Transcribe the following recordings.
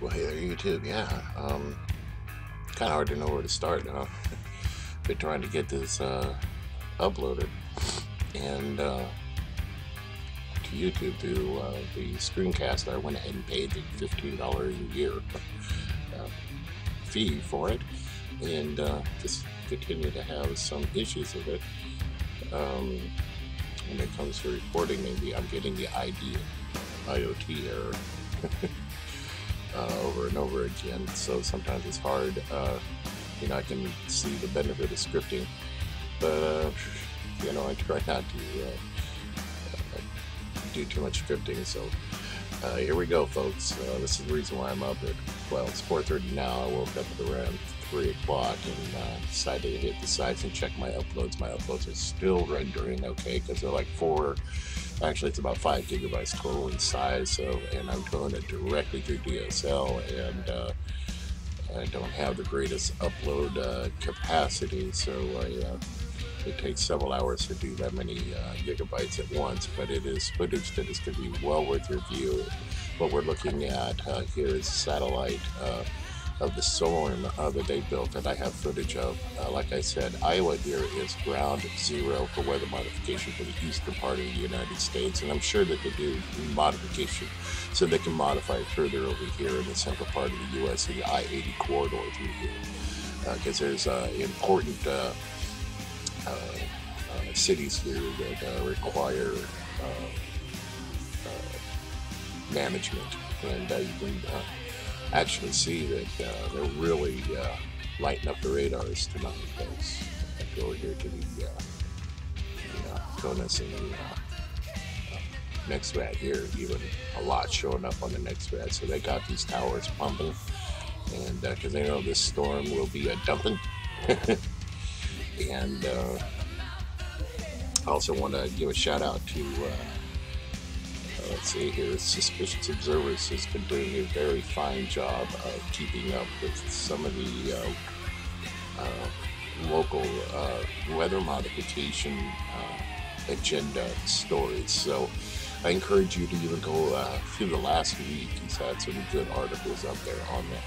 Well, hey there, YouTube. Yeah, kind of hard to know where to start now. Been trying to get this uploaded and to YouTube through the Screencast. I went ahead and paid the $15 a year uh, fee for it, and just continue to have some issues with it. Um, when it comes to reporting, maybe I'm getting the IoT error. Over and over again. So sometimes it's hard. I can see the benefit of scripting, but I try not to do too much scripting. So here we go, folks. This is the reason why I'm up at, well, it's 4:30 now. I woke up at around 3 o'clock and decided to hit the sites and check my uploads. My uploads are still rendering okay because they're like actually it's about 5 gigabytes total in size. So, and I'm doing it directly through DSL, and I don't have the greatest upload capacity. So it takes several hours to do that many gigabytes at once, but it is footage that is going to be well worth your view. What we're looking at here is satellite of the storm that they built that I have footage of. Like I said, Iowa here is ground zero for weather modification for the eastern part of the United States, and I'm sure that they do modification so they can modify it further over here in the central part of the U.S. in the I-80 corridor through here, because there's important cities here that require management, and you can actually see that they're really lighting up the radars tonight, folks. Go over here to the bonus in the next rat here, even a lot showing up on the next rat. So they got these towers pumping, and because they know this storm will be a dumping. And I also want to give a shout out to let's see here, Suspicious Observers has been doing a very fine job of keeping up with some of the local weather modification agenda stories. So I encourage you to even go through the last week. He's had some good articles up there on that.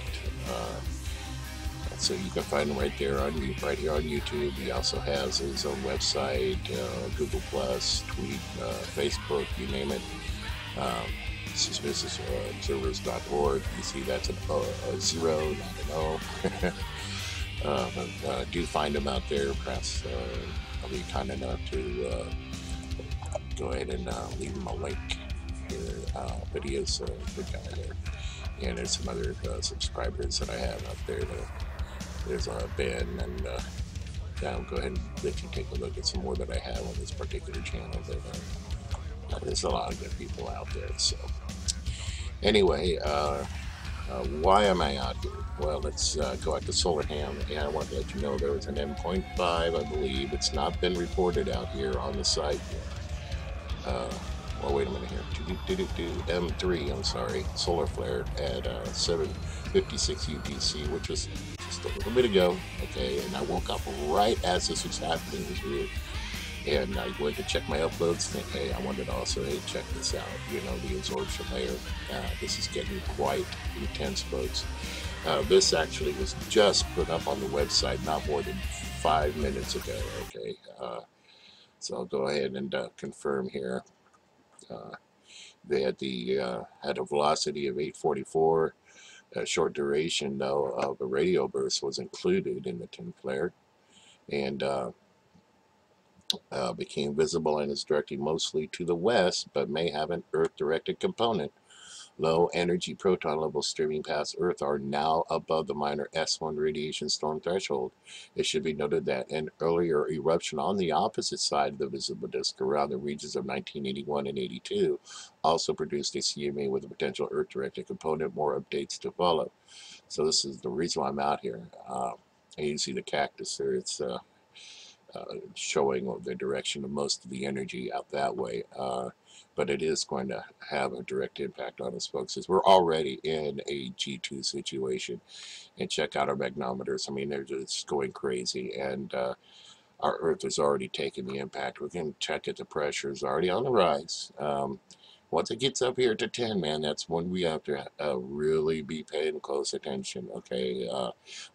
So you can find him right here on YouTube. He also has his own website, Google Plus, Tweet, Facebook, you name it. Suspiciousobservers.org. You see that's a 0, not an O. But do find him out there. Perhaps I'll be kind enough to go ahead and leave him a link here. But he is a good guy there. And there's some other subscribers that I have up there. There's Ben, and I'll go ahead and let you take a look at some more that I have on this particular channel. But there's a lot of good people out there. So anyway, why am I out here? Well, let's go out to Solarham, and I want to let you know there was an M.5, I believe. It's not been reported out here on the site yet. Well, wait a minute here. M3, I'm sorry, solar flare at 7:56 UTC, which was just a little bit ago. Okay, and I woke up right as this was happening. It was weird. And I went to check my uploads, think, hey, I wanted to also, hey, check this out, the absorption layer. This is getting quite intense, folks. This actually was just put up on the website not more than 5 minutes ago, okay? So I'll go ahead and confirm here. They had had a velocity of 844. A short duration, though, of a radio burst was included in the 10 flare, and became visible and is directing mostly to the west, but may have an Earth-directed component. Low energy proton levels streaming past Earth are now above the minor S1 radiation storm threshold. It should be noted that an earlier eruption on the opposite side of the visible disk around the regions of 1981 and 82 also produced a CMA with a potential Earth-directed component. More updates to follow. So this is the reason why I'm out here. And you see the cactus there. It's showing the direction of most of the energy out that way. But it is going to have a direct impact on us, folks, as we're already in a G2 situation. And check out our magnometers. I mean, they're just going crazy, and our Earth has already taken the impact. We can check it. The pressure is already on the rise. Once it gets up here to 10, man, that's when we have to really be paying close attention. Okay,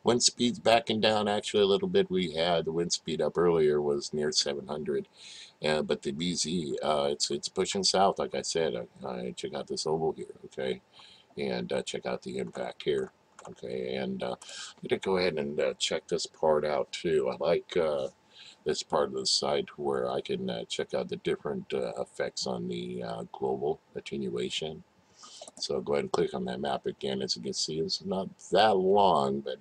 wind speed's backing down actually a little bit. We had the wind speed up earlier was near 700, but the BZ, it's pushing south. Like I said, check out this oval here. Okay, and check out the impact here. Okay, and I'm gonna go ahead and check this part out too. I like this part of the site where I can check out the different effects on the global attenuation. So go ahead and click on that map again. As you can see, it's not that long, but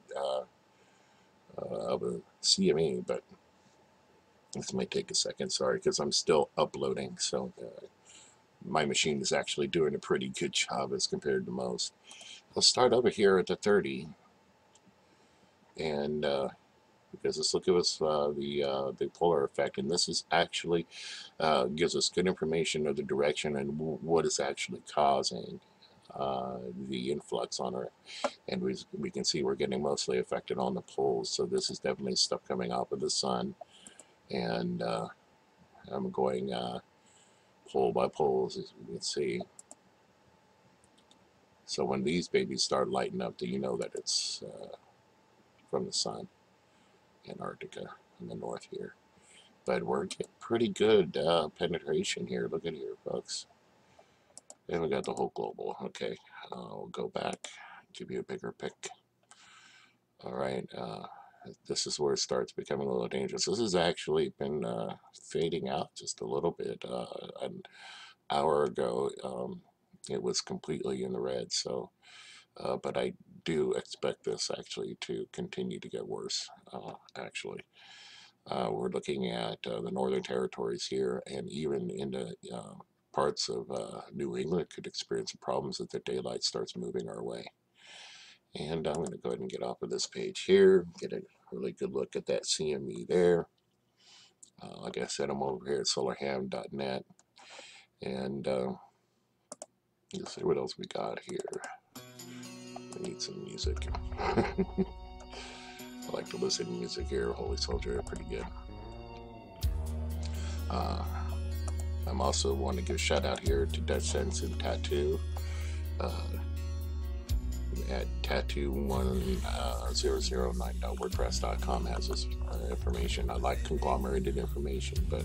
of a CME, but this might take a second. Sorry, because I'm still uploading. So my machine is actually doing a pretty good job as compared to most. Let's start over here at the 30, and because let's look at the polar effect, and this is actually gives us good information of the direction and what is actually causing the influx on Earth. And we can see we're getting mostly affected on the poles, so this is definitely stuff coming off of the sun. And I'm going pole by poles, as you can see. So when these babies start lighting up, do you know that it's from the sun? Antarctica in the north here. But we're getting pretty good penetration here. Look at here, folks. And we got the whole global. Okay, I'll go back, give you a bigger pic. All right, this is where it starts becoming a little dangerous. This has actually been fading out just a little bit. An hour ago, it was completely in the red. So, but I do expect this actually to continue to get worse. Actually, we're looking at the northern territories here, and even into parts of New England could experience problems if the daylight starts moving our way. And I'm going to go ahead and get off of this page here, get a really good look at that CME there. Like I said, I'm over here at solarham.net, and let's see what else we got here. I need some music. I like to listen to music here. Holy Soldier, pretty good. I'm also want to give a shout out here to Dutch Sense and Tattoo. At tattoo1009.wordpress.com has this information. I like conglomerated information, but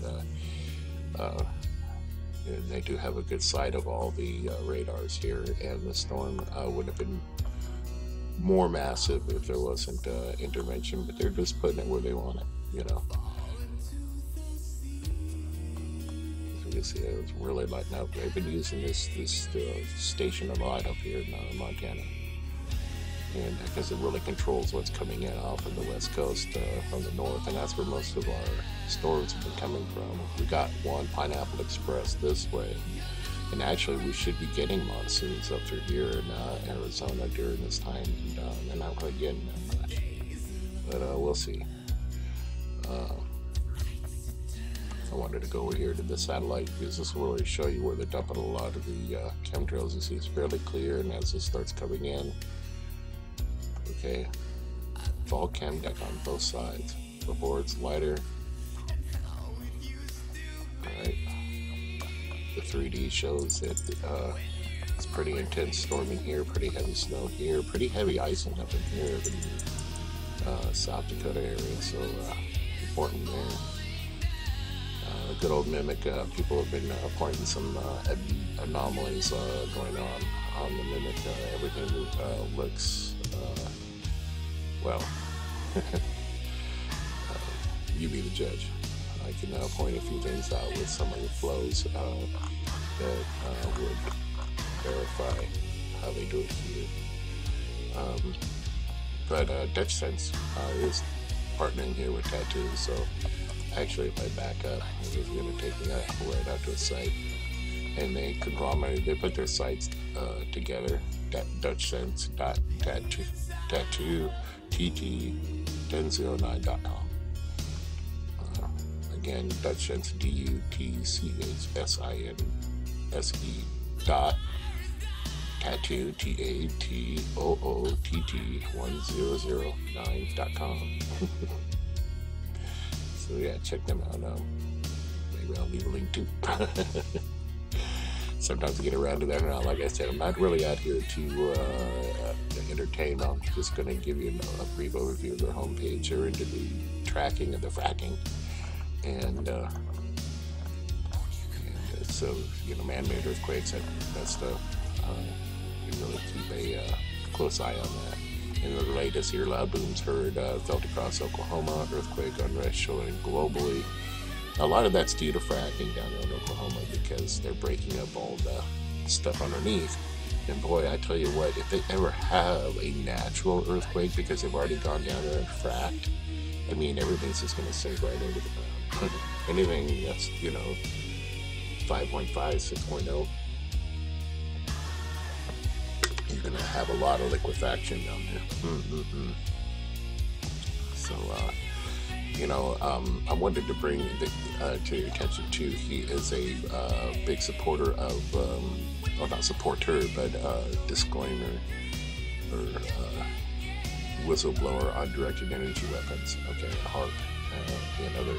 they do have a good site of all the radars here, and the storm would have been more massive if there wasn't intervention, but they're just putting it where they want it, you know. As you can see, it's really lighting up. They've been using this station a lot up here in Montana, and because it really controls what's coming in off of the west coast from the north, and that's where most of our storms have been coming from. We got one Pineapple Express this way, and actually we should be getting monsoons up through here in Arizona during this time, and they're not really getting that much, but we'll see. I wanted to go over here to the satellite because this will really show you where they're dumping a lot of the chemtrails. You see it's fairly clear, and as this starts coming in, okay, fall chem deck on both sides. Before it's lighter. Alright. The 3D shows that it's pretty intense storming here, pretty heavy snow here, pretty heavy icing up in here in South Dakota area, so important there. Good old Mimic, people have been pointing some anomalies going on the Mimic. Everything looks, well, you be the judge. I can point a few things out with some of the flows that would verify how they do it here. But Dutch Sense is partnering here with Tattoo, so actually if I back up, it's going to take me right out to a site, and they put their sites together, DutchSense.tattoo, TT1009.com. Again, Dutch Sense, DUTCHSINSE dot tattoo, TATOOTT1009.com. So yeah, check them out. Maybe I'll leave a link too. sometimes I get around to that or not. Like I said, I'm not really out here to entertain. I'm just going to give you a brief overview of their homepage. They're into the tracking of the fracking, and so, man-made earthquakes, that stuff. You really keep a close eye on that. In the latest here, loud booms heard felt across Oklahoma, earthquake unrest showing globally. A lot of that's due to fracking down there in Oklahoma because they're breaking up all the stuff underneath. And boy, I tell you what, if they ever have a natural earthquake because they've already gone down there and fracked, I mean, everything's just going to sink right into the ground. Anything that's, 5.5, 6.0, you're going to have a lot of liquefaction down there. So, I wanted to bring to your attention too. He is a big supporter of, well, not supporter, but disclaimer or whistleblower on directed energy weapons. Okay, HAARP and other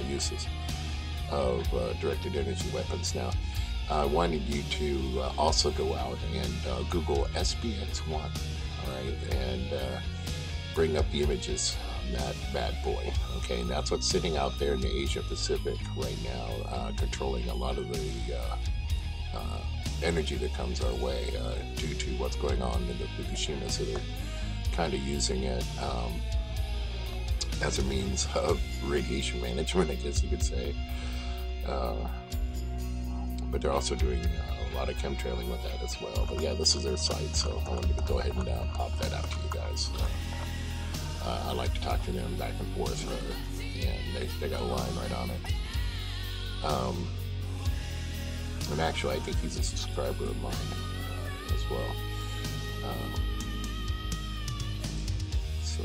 uses of directed energy weapons. Now, I wanted you to also go out and Google SBX-1, all right, and bring up the images on that bad boy, okay? And that's what's sitting out there in the Asia Pacific right now, controlling a lot of the energy that comes our way due to what's going on in the Fukushima. So they're kind of using it as a means of radiation management, I guess you could say. But they're also doing a lot of chemtrailing with that as well. But yeah, this is their site, so I wanted to go ahead and pop that out to you guys. I like to talk to them back and forth, and they got a line right on it. And actually, I think he's a subscriber of mine as well. So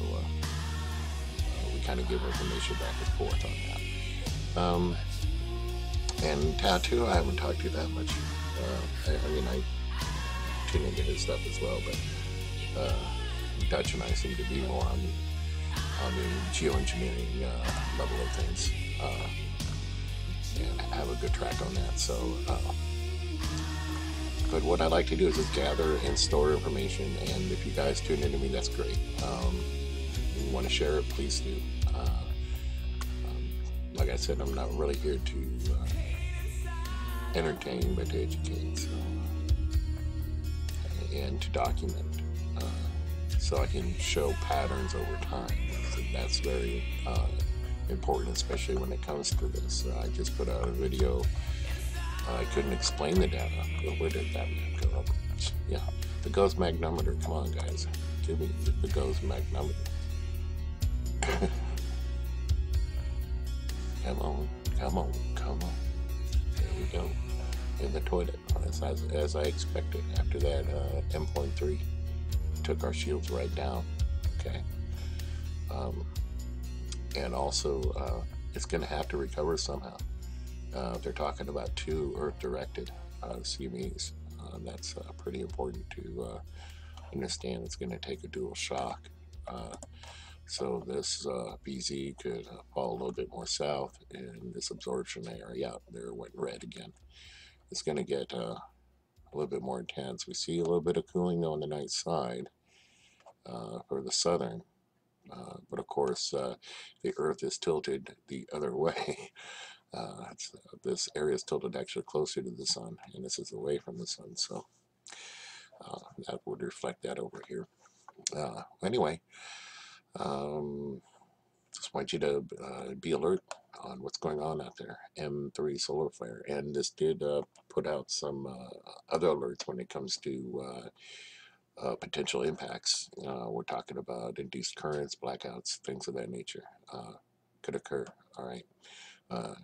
we kind of give information back and forth on that. And Tattoo, I haven't talked to you that much. I tune into his stuff as well, but Dutch and I seem to be more on the geoengineering level of things, and have a good track on that. So, but what I like to do is just gather and store information, and if you guys tune into me, that's great. If you want to share it, please do. Like I said, I'm not really here to entertain, but to educate, so, and to document, so I can show patterns over time. So that's very important, especially when it comes to this. I just put out a video. I couldn't explain the data. Where did that map go? Yeah, the GOES magnometer. Come on, guys, give me the GOES magnometer. Come on. There we go. In the toilet, as I expected. After that, M.3 took our shields right down. Okay. And also, it's going to have to recover somehow. They're talking about 2 Earth-directed CMEs. That's pretty important to understand. It's going to take a dual shock. So this BZ could fall a little bit more south, and this absorption area out there went red again. It's going to get a little bit more intense. We see a little bit of cooling though on the night side for the southern, but of course the Earth is tilted the other way. This area is tilted actually closer to the sun, and this is away from the sun, so that would reflect that over here. Anyway, just want you to be alert on what's going on out there. M3 solar flare, and this did put out some other alerts when it comes to potential impacts. We're talking about induced currents, blackouts, things of that nature could occur. All right,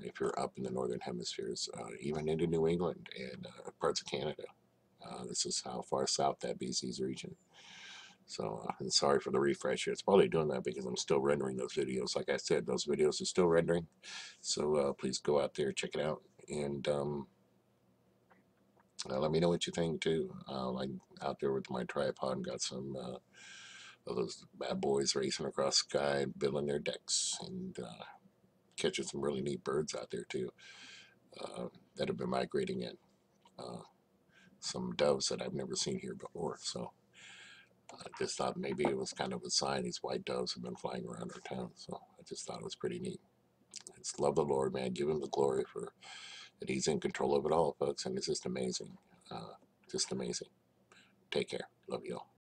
if you're up in the northern hemispheres, even into New England and parts of Canada. This is how far south that BC's region. So I'm sorry for the refresher. It's probably doing that because I'm still rendering those videos. Like I said, those videos are still rendering. So please go out there, check it out, and let me know what you think too. I'm out there with my tripod and got some of those bad boys racing across the sky, building their decks, and catching some really neat birds out there too that have been migrating in. some doves that I've never seen here before. So I just thought maybe it was kind of a sign. These white doves have been flying around our town. So I just thought it was pretty neat. I just love the Lord, man. Give him the glory for that he's in control of it all, folks. And it's just amazing. Just amazing. Take care. Love you all.